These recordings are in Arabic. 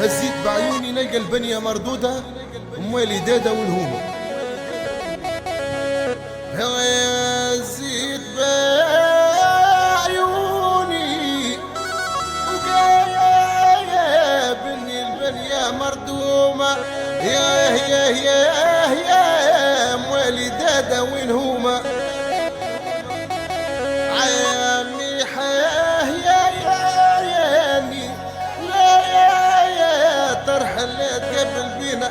هزيت بعيوني نلقى البنية مردودة، اموالي دادة والهومة. هزيت بعيوني وقابلني البنية مردومة. يا اموالي دادة والهومة. عمي حاه ترحلت قبل بينا.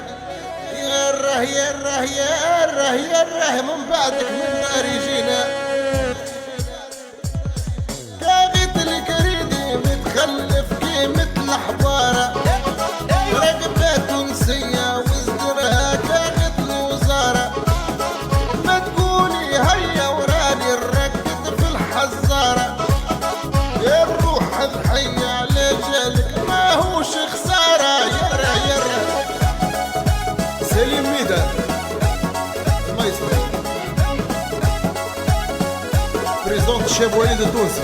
يره من بعدك من نار يجينا. كاغيت القريدي متخلف قيمة الحضارة، رقبة تونسية وازدرها كاغيت الوزارة. ما تقولي هيا وراني نركز في الحزارة. الروح ضحية على جالك ما هوش خسارة. يره سليم ميدا المايسترو بريزونت الشاب وليد التونسي.